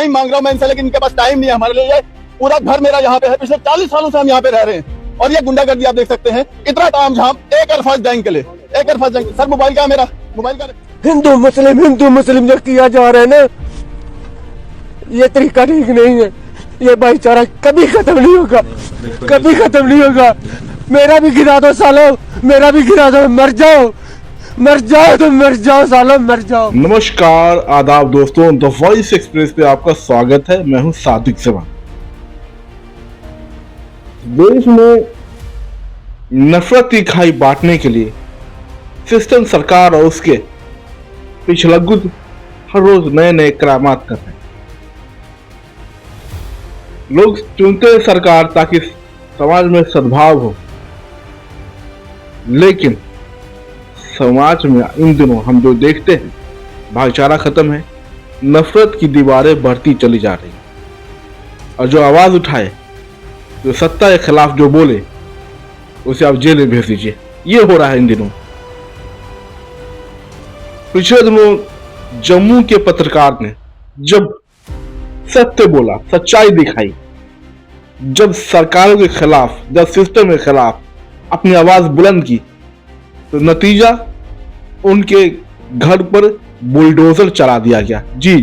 Time मांग रहा हूँ मैं इनसे, लेकिन इनके पास टाइम नहीं है हमारे लिए। पूरा घर मेरा यहाँ पे है, पिछले 40 सालों से हम यहाँ पे रह रहे हैं, और ये गुंडागर्दी आप देख सकते हैं। इतना काम झाम एक अल्फाज जाएंगे के लिए, एक अल्फाज जाएंगे। सर मोबाइल क्या मेरा मोबाइल का हिंदू मुस्लिम जो किया जा रहा है ना, ये तरीका ठीक नहीं है। ये भाईचारा कभी खत्म नहीं होगा, कभी खत्म नहीं होगा। मेरा भी गिरा दो सालो, मेरा भी गिरा दो, मर जाओ तो मर जाओ सालो, मर जाओ। नमस्कार आदाब दोस्तों, द वॉइस एक्सप्रेस पे आपका स्वागत है। मैं हूं सादिक जमान। देश में नफरत की खाई बांटने के लिए सिस्टम, सरकार और उसके पिछलग्गू हर रोज नए नए करामात कर रहे हैं। लोग चुनते हैं सरकार ताकि समाज में सद्भाव हो, लेकिन समाज में इन दिनों हम जो देखते हैं, भाईचारा खत्म है, नफरत की दीवारें बढ़ती चली जा रही हैं। और जो आवाज उठाए, जो सत्ता के खिलाफ जो बोले, उसे आप जेल में भेज दीजिए। ये हो रहा है इन दिनों। पिछले दिनों जम्मू के पत्रकार ने जब सत्य बोला, सच्चाई दिखाई, जब सरकारों के खिलाफ, जब सिस्टम के खिलाफ अपनी आवाज बुलंद की, तो नतीजा उनके घर पर बुलडोजर चला दिया गया। जी,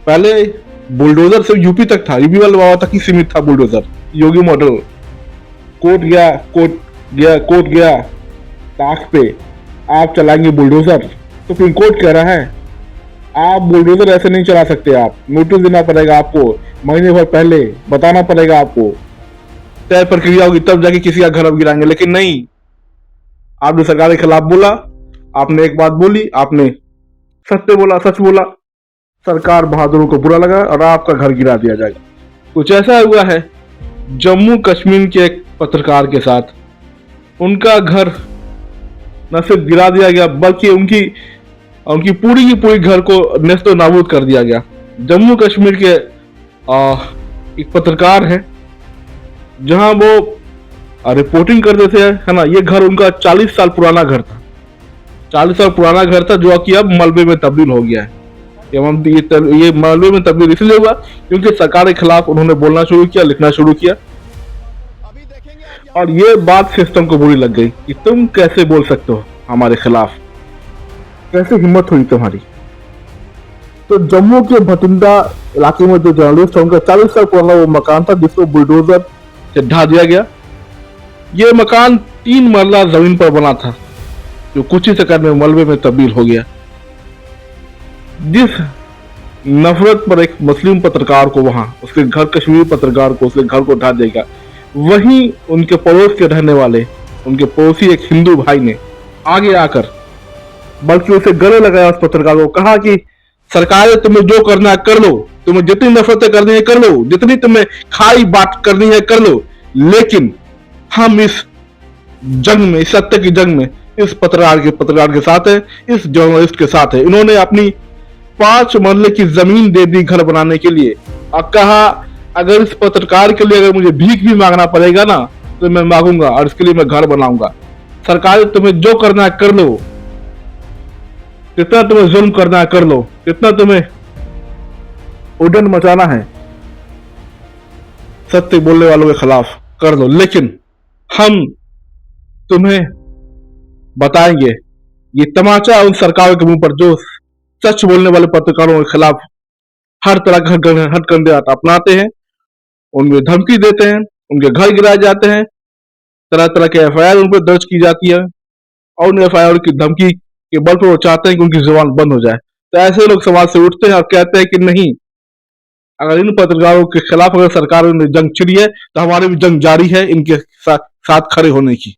पहले बुलडोजर सिर्फ यूपी तक था, यूपी वाले बाबा तक ही सीमित था बुलडोजर। योगी मॉडल कोर्ट गया ताक पे, आप चलाएंगे बुलडोजर। सुप्रीम कोर्ट कह रहा है आप बुलडोजर ऐसे नहीं चला सकते, आप नोटिस देना पड़ेगा, आपको महीने भर पहले बताना पड़ेगा, आपको तय प्रक्रिया होगी, तब जाके किसी का घर अब गिराएंगे। लेकिन नहीं, आपने सरकार के खिलाफ बोला, आपने एक बात बोली, आपने सत्य बोला, सच बोला, सरकार बहादुरों को बुरा लगा और आपका घर गिरा दिया जाएगा। कुछ ऐसा हुआ है जम्मू कश्मीर के एक पत्रकार के साथ। उनका घर न सिर्फ गिरा दिया गया, बल्कि उनकी पूरी की पूरी घर को नेस्तो नाबूद कर दिया गया। जम्मू कश्मीर के एक पत्रकार है, जहां वो रिपोर्टिंग करते थे, है ना। ये घर उनका 40 साल पुराना घर था, 40 साल पुराना घर था, जो कि अब मलबे में तब्दील हो गया है। ये मलबे में तब्दील इसलिए हुआ क्योंकि सरकार के खिलाफ उन्होंने बोलना शुरू किया, लिखना शुरू किया, और ये बात सिस्टम को बुरी लग गई कि तुम कैसे बोल सकते हो हमारे खिलाफ, कैसे हिम्मत हुई तुम्हारी। तो जम्मू के भटिंडा इलाके में जो जर्नलिस्ट है, उनका 40 साल पुराना वो मकान था, जिसको बुलडोजर से ढा दिया गया। ये मकान 3 मरला जमीन पर बना था, जो कुछ ही सेकंड में मलबे में तब्दील हो गया। जिस नफरत पर एक मुस्लिम पत्रकार को वहां, उसके घर, कश्मीरी पत्रकार को, उसके घर को ढा देगा, वहीं उनके पड़ोस के रहने वाले, उनके पड़ोसी एक हिंदू भाई ने आगे आकर बल्कि उसे गले लगाया उस पत्रकार को, कहा कि सरकार तुम्हें जो करना है कर लो, तुम्हें जितनी नफरतें करनी है कर लो, जितनी तुम्हें खाई बात करनी है कर लो, लेकिन हम इस जंग में, इस सत्य की जंग में इस पत्रकार के साथ है, इस जर्नलिस्ट के साथ है। इन्होंने अपनी 5 मरले की जमीन दे दी घर बनाने के लिए, और कहा अगर इस पत्रकार के लिए अगर मुझे भीख भी मांगना पड़ेगा ना, तो मैं मांगूंगा, और इसके लिए मैं घर बनाऊंगा। सरकार तुम्हें जो करना है कर लो, कितना तुम्हें जुल्म करना है कर लो, कितना तुम्हें उड़न मचाना है सत्य बोलने वालों के खिलाफ कर लो, लेकिन हम तुम्हें बताएंगे ये तमाचा उन सरकारों के मुंह पर जो सच बोलने वाले पत्रकारों के खिलाफ हर तरह का हथकंडे अपनाते हैं, उनमें धमकी देते हैं, उनके घर गिराए जाते हैं, तरह तरह के एफआईआर उन पर दर्ज की जाती है, और उन एफआईआर की धमकी के बल पर वो चाहते हैं कि उनकी जुबान बंद हो जाए। तो ऐसे लोग समाज से उठते हैं और कहते हैं कि नहीं, अगर इन पत्रकारों के खिलाफ अगर सरकार ने जंग छिड़ी है, तो हमारी भी जंग जारी है इनके साथ खड़े होने की।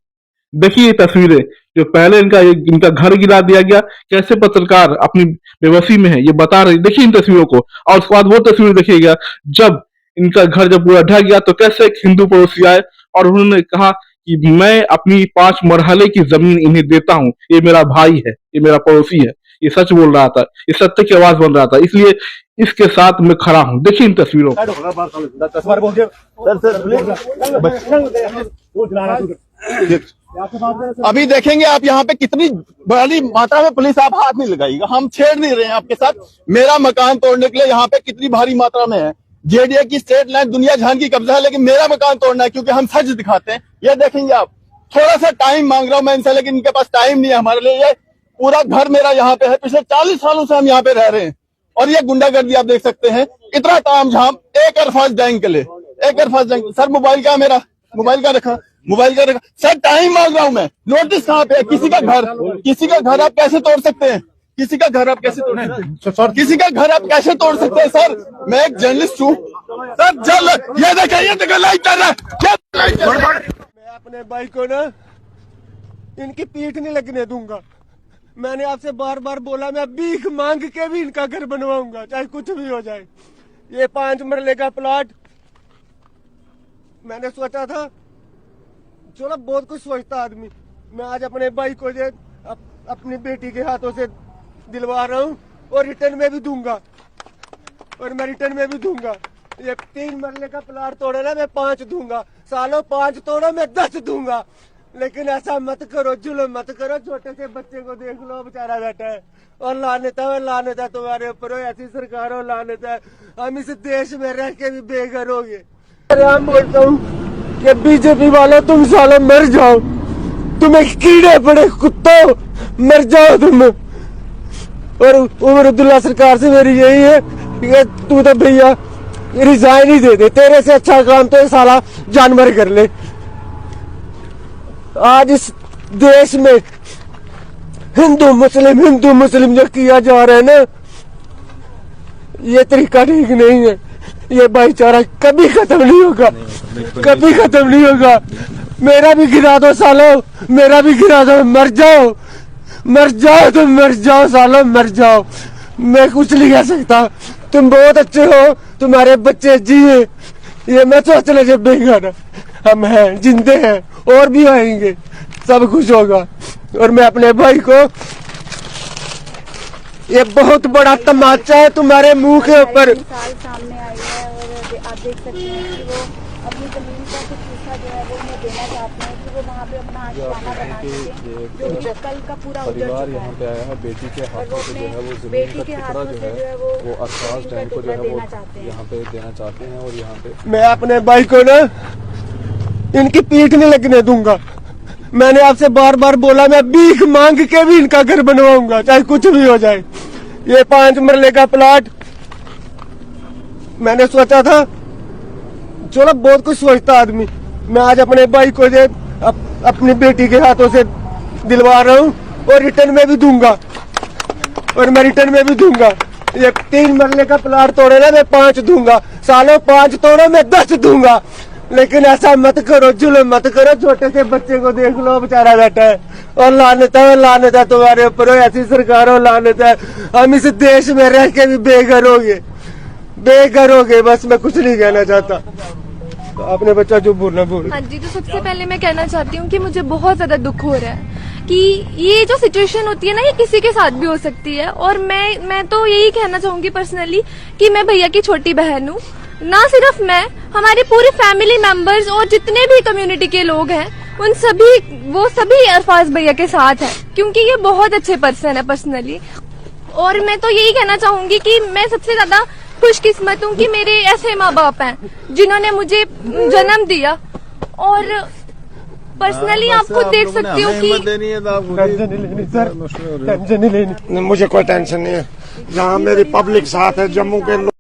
देखिए ये तस्वीरें, जो पहले इनका घर गिरा दिया गया, कैसे पत्रकार अपनी बेबसी में है ये बता रहे। देखिए इन तस्वीरों को, और उसके बाद वो तस्वीर देखिएगा जब इनका घर जब पूरा ढह गया, तो कैसे एक हिंदू पड़ोसी आए और उन्होंने कहा कि मैं अपनी 5 मरहले की जमीन इन्हें देता हूं, ये मेरा भाई है, ये मेरा पड़ोसी है, ये सच बोल रहा था, ये सत्य की आवाज बन रहा था, इसलिए इसके साथ मैं खड़ा हूं। देखिए इन तस्वीरों को। अभी देखेंगे आप यहाँ पे कितनी बड़ी मात्रा में पुलिस, आप हाथ नहीं लगाइएगा, हम छेड़ नहीं रहे हैं आपके साथ। मेरा मकान तोड़ने के लिए यहाँ पे कितनी भारी मात्रा में है। जेडीए की स्टेट लैंड दुनिया जहान की कब्जा है, लेकिन मेरा मकान तोड़ना है क्योंकि हम सच दिखाते हैं। ये देखेंगे आप, थोड़ा सा टाइम मांग रहा हूं मैं इनसे, लेकिन इनके पास टाइम नहीं है हमारे लिए। ये पूरा घर मेरा यहाँ पे है, पिछले 40 सालों से हम यहाँ पे रह रहे हैं। और ये गुंडागर्दी आप देख सकते हैं, इतना तामझाम एक अरफाज गैंग के लिए, एक अरफाज गैंग। सर मोबाइल का मेरा, मोबाइल का रखा सर, टाइम मांग रहा हूं मैं। नोटिस कहाँ पे है? किसी का घर आप कैसे तोड़ सकते हैं? किसी का घर आप कैसे तोड़ सकते हैं? किसी का घर आप कैसे तोड़ सकते हैं? सर मैं एक जर्नलिस्ट हूँ सर। जल ये देखिए लाइट चल रहा है। मैं अपने भाई को ना इनकी पीठ नहीं लगने दूंगा। मैंने आपसे बार बार बोला, मैं भीख मांग के भी इनका घर बनवाऊंगा, चाहे कुछ भी हो जाए। ये 5 मरले का प्लॉट, मैंने सोचा था, चलो बहुत कुछ सोचता आदमी, मैं आज अपने भाई को जो अपनी बेटी के हाथों से दिलवा रहा हूँ, और रिटर्न में भी दूंगा, और मैं रिटर्न में भी दूंगा। ये 3 मरले का प्लॉट तोड़ा ना, मैं 5 दूंगा। सालों 5 तोड़ो, मैं 10 दूंगा। लेकिन ऐसा मत करो, जुल्म मत करो। छोटे से बच्चे को देख लो, बेचारा बैठा है, और लानत है तुम्हारे ऊपर, ऐसी सरकार हो, लानत है। हम इस देश में रह के भी बेघर हो गए। मैं बोलता हूँ कि बीजेपी वालों, तुम सालों मर जाओ, तुम्हें कीड़े पड़े कुत्तों, मर जाओ तुम। और उमर अब्दुल्ला सरकार से मेरी यही है कि तू तो भैया रिजाइन ही दे दे, तेरे से अच्छा काम तो ये साला जानवर कर ले। आज इस देश में हिंदू मुस्लिम जो किया जा रहा है ना, ये तरीका ठीक नहीं है। ये भाईचारा कभी खत्म नहीं होगा, कभी खत्म नहीं होगा। मेरा भी गिरा दो सालो, मेरा भी गिरा दो, मर जाओ तुम, मर जाओ सालो, मर जाओ। मैं कुछ नहीं कह सकता, तुम बहुत अच्छे हो, तुम्हारे बच्चे जिए, ये मैं सोच ले जब बेघर हम हैं, जिंदे हैं, और भी आएंगे, सब कुछ होगा। और मैं अपने भाई को, ये बहुत बड़ा तमाचा है तुम्हारे मुंह के ऊपर। सामने आई है, और आप देख सकते हैं कि वो अपनी जमीन का कुछ हिस्सा जो है वो उन्हें देना चाहते हैं कि वो वहाँ पे अपना आशियाना बना सकें, जो कि कल का पूरा परिवार यहाँ पे आया है। बेटी के हाथों से जो है वो जमीन बेटी का के टुकड़ा हाथों जो से है वो अरफाज डैम को जो है वो यहाँ पे देना चाहते हैं। और यहाँ पे मैं अपने भाई को ना इनकी पीठ नहीं लगने दूंगा। मैंने आपसे बार बार बोला, मैं भीख मांग के भी इनका घर बनवाऊंगा, चाहे कुछ भी हो जाए। ये 5 मरले का प्लॉट, मैंने सोचा था, चलो बहुत कुछ सोचता आदमी, मैं आज अपने भाई को जो अपनी बेटी के हाथों से दिलवा रहा हूँ, और रिटर्न में भी दूंगा, और मैं रिटर्न में भी दूंगा। ये 3 मरले का प्लॉट तोड़े ना, मैं 5 दूंगा। सालों 5 तोड़ो, मैं 10 दूंगा। लेकिन ऐसा मत करो, जुल्म मत करो। छोटे से बच्चे को देख लो, बेचारा बैठा है, और लानत है तुम्हारे ऊपर, ऐसी सरकार हो, लानत है। हम इस देश में रह के भी बेघर हो गए। बस मैं कुछ नहीं कहना चाहता। आपने बच्चा जो बोलना बोल। हाँ जी, तो सबसे पहले मैं कहना चाहती हूँ कि मुझे बहुत ज्यादा दुख हो रहा है कि ये जो सिचुएशन होती है ना, ये किसी के साथ भी हो सकती है। और मैं तो यही कहना चाहूंगी पर्सनली कि मैं भैया की छोटी बहन हूँ। ना सिर्फ मैं, हमारे पूरे फैमिली मेंबर्स और जितने भी कम्युनिटी के लोग हैं, वो सभी अरफाज भैया के साथ हैं, क्योंकि ये बहुत अच्छे पर्सन है पर्सनली। और मैं तो यही कहना चाहूंगी कि मैं सबसे ज्यादा खुशकिस्मत हूँ कि मेरे ऐसे माँ बाप हैं जिन्होंने मुझे जन्म दिया। और पर्सनली आप खुद देख सकते हो कि टेंशन नहीं लेनी, मुझे कोई टेंशन नहीं है। जहाँ मेरी पब्लिक साथ है, जम्मू के